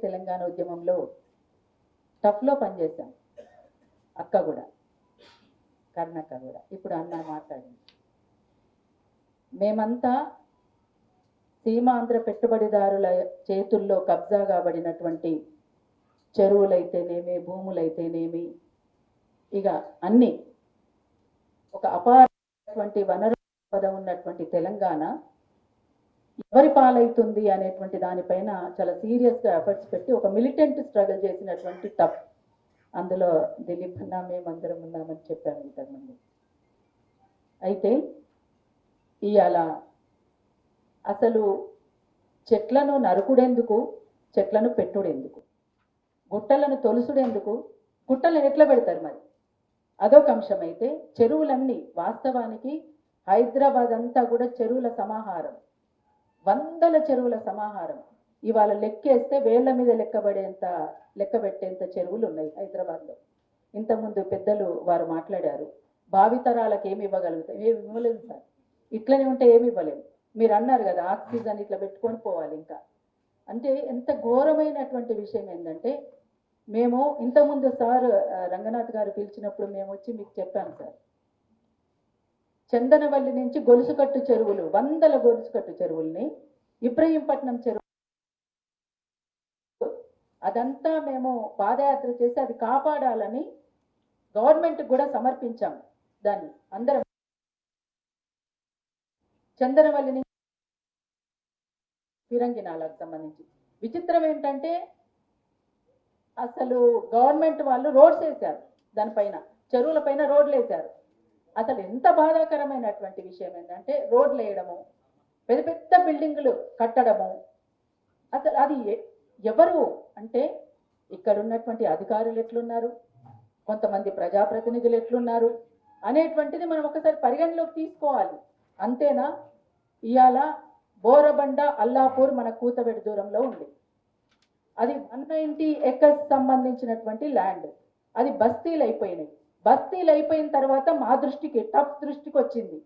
తెలంగాణ ఉద్యమంలో టఫ్లో పనిచేశాం. అక్క కూడా, కర్ణక్క కూడా. ఇప్పుడు అన్న మాట్లాడింది. మేమంతా సీమాంధ్ర పెట్టుబడిదారుల చేతుల్లో కబ్జా కాబడినటువంటి చెరువులైతేనేమి, భూములైతేనేమి, ఇక అన్ని ఒక అపారమైనటువంటి వనరు ఉన్నటువంటి తెలంగాణ ఎవరి పాలవుతుంది అనేటువంటి దానిపైన చాలా సీరియస్గా ఎఫర్ట్స్ పెట్టి ఒక మిలిటెంట్ స్ట్రగుల్ చేసినటువంటి టఫ్. అందులో దిలీప్ అన్న మేమందరం ఉన్నామని చెప్పాను ఇంతకుముందు. అయితే ఇవాళ అసలు చెట్లను నరుకుడెందుకు, చెట్లను పెట్టుడెందుకు, గుట్టలను తొలుసుడెందుకు, గుట్టలను ఎట్లా పెడతారు మరి, అదొక అంశం. అయితే చెరువులన్నీ వాస్తవానికి హైదరాబాద్ అంతా కూడా చెరువుల సమాహారం, వందల చెరువుల సమాహారం. ఇవాళ లెక్కేస్తే వేళ్ల మీద లెక్క పెట్టేంత చెరువులు ఉన్నాయి హైదరాబాద్లో. ఇంతకుముందు పెద్దలు వారు మాట్లాడారు, భావితరాలకు ఏమి ఇవ్వగలుగుతాం, ఏమి ఇవ్వలేదు సార్, ఇట్లనే ఉంటే ఏమి ఇవ్వలేము. మీరు అన్నారు కదా ఆక్సిజన్ ఇట్లా పెట్టుకొని పోవాలి ఇంకా. అంటే ఎంత ఘోరమైనటువంటి విషయం ఏంటంటే, మేము ఇంతకుముందు సార్ రంగనాథ్ గారు పిలిచినప్పుడు మేము వచ్చి మీకు చెప్పాను సార్, చందనవల్లి నుంచి గొలుసుకట్టు చెరువులు, వందల గొలుసుకట్టు చెరువుల్ని, ఇబ్రహీంపట్నం చెరువు, అదంతా మేము పాదయాత్ర చేసి అది కాపాడాలని గవర్నమెంట్ కూడా సమర్పించాం. దాన్ని అందరం చందనవల్లి నుంచి ఫిరంగినాలకు సంబంధించి. విచిత్రం ఏంటంటే అసలు గవర్నమెంట్ వాళ్ళు రోడ్స్ వేశారు, దానిపైన చెరువుల పైన రోడ్లు వేశారు. అసలు ఎంత బాధాకరమైనటువంటి విషయం ఏంటంటే రోడ్లు వేయడము, పెద్ద పెద్ద బిల్డింగులు కట్టడము. అసలు అది ఎవరు అంటే ఇక్కడ ఉన్నటువంటి అధికారులు ఎట్లున్నారు, కొంతమంది ప్రజాప్రతినిధులు ఎట్లున్నారు అనేటువంటిది మనం ఒకసారి పరిగణలోకి తీసుకోవాలి. అంతేనా? ఇవాళ బోరబండ, అల్లాపూర్ మన కూతబెడి దూరంలో ఉంది. అది 190 ఎకర్స్ సంబంధించినటువంటి ల్యాండ్. అది బస్తీలు అయిపోయినాయి. బస్తీలు అయిపోయిన తర్వాత మా దృష్టికి, టఫ్ దృష్టికి వచ్చింది.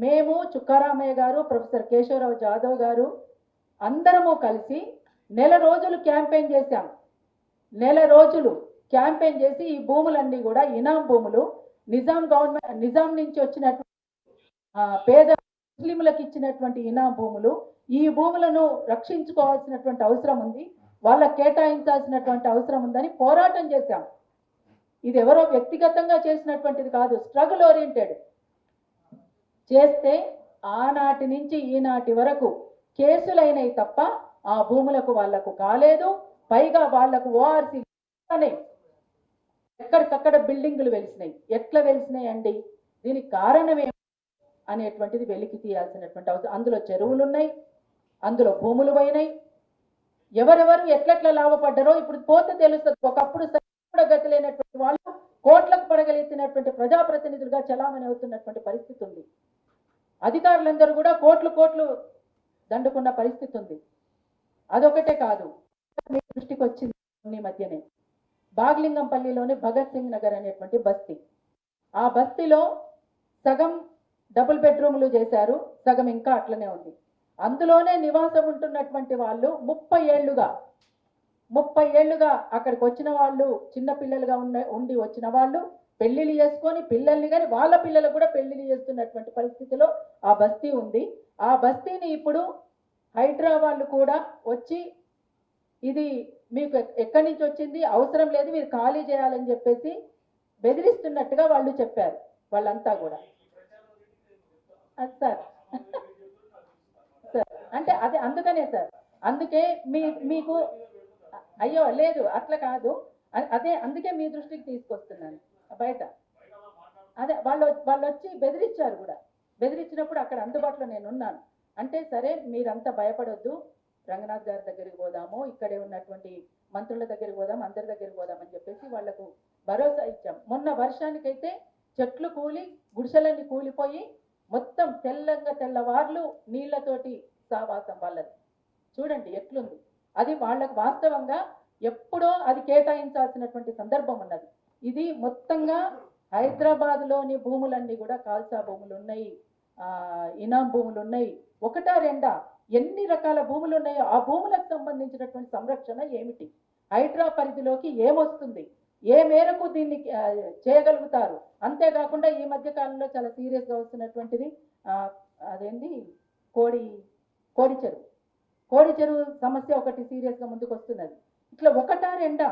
మేము, చుక్కారామయ్య గారు, ప్రొఫెసర్ కేశవరావు జాదవ్ గారు అందరము కలిసి నెల రోజులు క్యాంపెయిన్ చేశాం. నెల రోజులు క్యాంపెయిన్ చేసి ఈ భూములన్నీ కూడా ఇనాం భూములు, నిజాం నుంచి వచ్చినటువంటి పేద ముస్లింలకు ఇచ్చినటువంటి ఇనాం భూములు, ఈ భూములను రక్షించుకోవాల్సినటువంటి అవసరం ఉంది, వాళ్ళకి కేటాయించాల్సినటువంటి అవసరం ఉందని పోరాటం చేశాం. ఇది ఎవరో వ్యక్తిగతంగా చేసినటువంటిది కాదు, స్ట్రగుల్ ఓరియంటెడ్ చేస్తే ఆనాటి నుంచి ఈనాటి వరకు కేసులైనవి తప్ప ఆ భూములకు వాళ్లకు కాలేదు. పైగా వాళ్లకు ఓఆర్సీ ఎక్కడికక్కడ బిల్డింగులు వెలిసినాయి. ఎట్లా వెలిసినాయి అండి, దీనికి కారణం ఏమి అనేటువంటిది వెలికి తీయాల్సినటువంటి అవసరం. అందులో చెరువులు ఉన్నాయి, అందులో భూములు పోయినాయి. ఎవరెవరు ఎట్లెట్లా లాభపడ్డారో ఇప్పుడు పోతే తెలుస్తుంది. ఒకప్పుడు గతి లేనటువంటి వాళ్ళు కోట్లకు పడగలిగినటువంటి ప్రజాప్రతినిధులుగా చలామణి అవుతున్నటువంటి పరిస్థితి ఉంది. అధికారులందరూ కూడా కోట్లు దండుకున్న పరిస్థితి ఉంది. అదొకటే కాదు, మీ దృష్టికి వచ్చింది ఈ మధ్యనే బాగ్లింగంపల్లిలోని భగత్ సింగ్ నగర్ అనేటువంటి బస్తీ. ఆ బస్తీలో సగం డబుల్ బెడ్రూమ్లు చేశారు, సగం ఇంకా అట్లనే ఉంది. అందులోనే నివాసం ఉంటున్నటువంటి వాళ్ళు 30 ఏళ్లుగా అక్కడికి వచ్చిన వాళ్ళు, చిన్న పిల్లలుగా ఉండి వచ్చిన వాళ్ళు పెళ్లిళ్ళు చేసుకొని పిల్లల్ని కానీ వాళ్ళ పిల్లలకు కూడా పెళ్లిళ్ళు చేస్తున్నటువంటి పరిస్థితిలో ఆ బస్తీ ఉంది. ఆ బస్తీని ఇప్పుడు హైదరాబాద్ కూడా వచ్చి ఇది మీకు ఎక్కడి నుంచి వచ్చింది, అవసరం లేదు, మీరు ఖాళీ చేయాలని చెప్పేసి బెదిరిస్తున్నట్టుగా వాళ్ళు చెప్పారు. వాళ్ళంతా కూడా సార్ సార్ అంటే అదే అందుకనే సార్, అందుకే మీకు అయ్యో లేదు అట్లా కాదు, అదే అందుకే మీ దృష్టికి తీసుకొస్తున్నాను. బయట అదే వాళ్ళు వచ్చి బెదిరించారు కూడా. బెదిరించినప్పుడు అక్కడ అందుబాటులో నేను ఉన్నాను. అంటే సరే మీరంతా భయపడొద్దు, రంగనాథ్ గారి దగ్గరికి పోదాము, ఇక్కడే ఉన్నటువంటి మంత్రుల దగ్గరికి పోదాం, అందరి దగ్గరికి పోదాం అని చెప్పేసి వాళ్లకు భరోసా ఇచ్చాం. మొన్న వర్షానికైతే చెట్లు కూలి, గుడిసెలన్నీ కూలిపోయి మొత్తం తెల్లవార్లు నీళ్లతోటి సావాసం వాళ్ళది. చూడండి ఎట్లుంది. అది వాళ్ళకు వాస్తవంగా ఎప్పుడో అది కేటాయించాల్సినటువంటి సందర్భం ఉన్నది. ఇది మొత్తంగా హైదరాబాద్లోని భూములన్నీ కూడా కాల్సా భూములు ఉన్నాయి, ఇనాం భూములు ఉన్నాయి. ఒకటా రెండా ఎన్ని రకాల భూములు ఉన్నాయో ఆ భూములకు సంబంధించినటువంటి సంరక్షణ ఏమిటి, హైడ్రా పరిధిలోకి ఏమొస్తుంది, ఏ మేరకు దీన్ని చేయగలుగుతారు. అంతేకాకుండా ఈ మధ్య కాలంలో చాలా సీరియస్గా వస్తున్నటువంటిది అదేంటి కోడి చెరువు సమస్య ఒకటి సీరియస్గా ముందుకు వస్తున్నది. ఇట్లా ఒకటా రెండా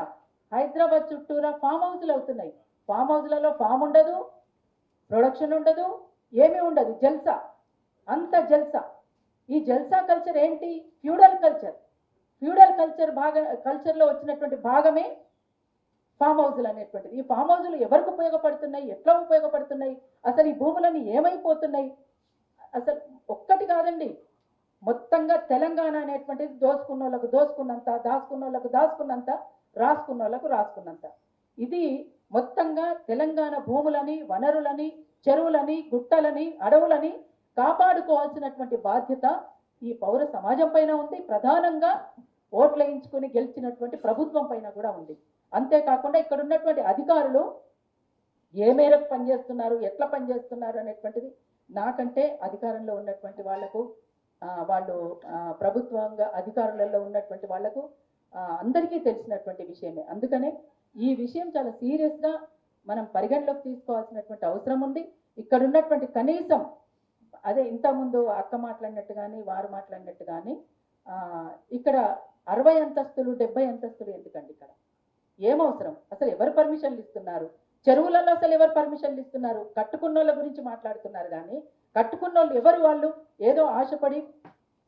హైదరాబాద్ చుట్టూరా ఫామ్ హౌస్లు అవుతున్నాయి. ఫామ్ హౌస్లలో ఫామ్ ఉండదు, ప్రొడక్షన్ ఉండదు, ఏమీ ఉండదు, జల్సా, అంత జల్సా. ఈ జల్సా కల్చర్ ఏంటి? ఫ్యూడల్ కల్చర్ కల్చర్లో వచ్చినటువంటి భాగమే ఫామ్ హౌజులు అనేటువంటిది. ఈ ఫామ్ హౌజులు ఎవరికి ఉపయోగపడుతున్నాయి, ఎట్లా ఉపయోగపడుతున్నాయి, అసలు ఈ భూములని ఏమైపోతున్నాయి? అసలు ఒక్కటి కాదండి, మొత్తంగా తెలంగాణ అనేటువంటిది దోసుకున్న వాళ్ళకు దోసుకున్నంత, దాచుకున్న వాళ్ళకు దాచుకున్నంత, రాసుకున్న వాళ్ళకు రాసుకున్నంత. ఇది మొత్తంగా తెలంగాణ భూములని, వనరులని, చెరువులని, గుట్టలని, అడవులని కాపాడుకోవాల్సినటువంటి బాధ్యత ఈ పౌర సమాజం పైన ఉంది. ప్రధానంగా ఓట్లు వేయించుకుని గెలిచినటువంటి ప్రభుత్వం పైన కూడా ఉంది. అంతేకాకుండా ఇక్కడ ఉన్నటువంటి అధికారులు ఏ మేరకు పనిచేస్తున్నారు, ఎట్లా పనిచేస్తున్నారు అనేటువంటిది నాకంటే అధికారంలో ఉన్నటువంటి వాళ్లకు, వాళ్ళు ప్రభుత్వంగా అధికారులలో ఉన్నటువంటి వాళ్లకు అందరికీ తెలిసినటువంటి విషయమే. అందుకనే ఈ విషయం చాలా సీరియస్గా మనం పరిగణలోకి తీసుకోవాల్సినటువంటి అవసరం ఉంది. ఇక్కడ ఉన్నటువంటి కనీసం అదే ఇంతకుముందు అక్క మాట్లాడినట్టు కానీ వారు మాట్లాడినట్టు కానీ ఇక్కడ 60 అంతస్తులు 70 అంతస్తులు ఎందుకండి? ఇక్కడ ఏమవసరం? అసలు ఎవరు పర్మిషన్లు ఇస్తున్నారు? చెరువులలో అసలు ఎవరు పర్మిషన్లు ఇస్తున్నారు? కట్టుకున్న వాళ్ళ గురించి మాట్లాడుతున్నారు కానీ కట్టుకున్న వాళ్ళు ఎవరు? వాళ్ళు ఏదో ఆశపడి,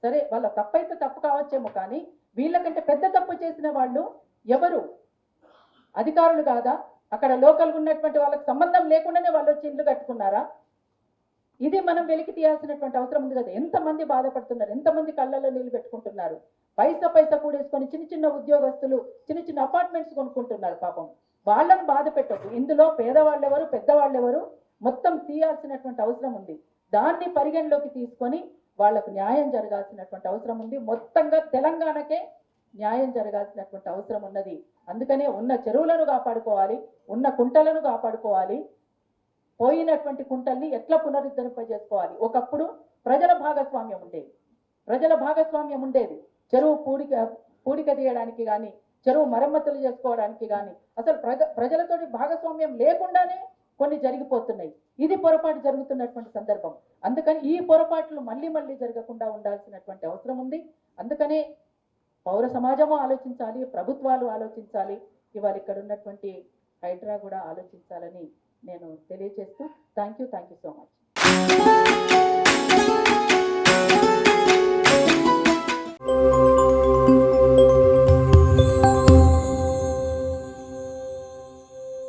సరే వాళ్ళ తప్పైతే తప్పు కావచ్చేమో, కానీ వీళ్ళకంటే పెద్ద తప్పు చేసిన వాళ్ళు ఎవరు? అధికారులు కాదా? అక్కడ లోకల్గా ఉన్నటువంటి వాళ్ళకి సంబంధం లేకుండానే వాళ్ళు వచ్చి ఇల్లు కట్టుకున్నారా? ఇది మనం వెలికి తీయాల్సినటువంటి అవసరం ఉంది కదా. ఎంతమంది బాధపడుతున్నారు, ఎంతమంది కళ్ళల్లో నీళ్లు పెట్టుకుంటున్నారు, పైసా కూడేసుకొని చిన్న ఉద్యోగస్తులు చిన్న అపార్ట్మెంట్స్ కొనుక్కుంటున్నారు. పాపం వాళ్ళని బాధ పెట్టొద్దు. ఇందులో పేదవాళ్ళు ఎవరు, పెద్దవాళ్ళు ఎవరు, మొత్తం తీయాల్సినటువంటి అవసరం ఉంది. దాన్ని పరిగణలోకి తీసుకొని వాళ్లకు న్యాయం జరగాల్సినటువంటి అవసరం ఉంది. మొత్తంగా తెలంగాణకే న్యాయం జరగాల్సినటువంటి అవసరం ఉన్నది. అందుకనే ఉన్న చెరువులను కాపాడుకోవాలి, ఉన్న కుంటలను కాపాడుకోవాలి, పోయినటువంటి కుంటల్ని ఎట్లా పునరుద్ధరింపజేసుకోవాలి. ఒకప్పుడు ప్రజల భాగస్వామ్యం ఉండేది. చెరువు పూడిక తీయడానికి కానీ, చెరువు మరమ్మతులు చేసుకోవడానికి కానీ అసలు ప్రజలతోటి భాగస్వామ్యం లేకుండానే కొన్ని జరిగిపోతున్నాయి. ఇది పొరపాటు జరుగుతున్నటువంటి సందర్భం. అందుకని ఈ పొరపాట్లు మళ్ళీ జరగకుండా ఉండాల్సినటువంటి అవసరం ఉంది. అందుకనే పౌర సమాజము ఆలోచించాలి, ప్రభుత్వాలు ఆలోచించాలి, ఇవాళ ఇక్కడ ఉన్నటువంటి హైడ్రా కూడా ఆలోచించాలని నేను తెలియజేస్తూ థ్యాంక్ యూ సో మచ్.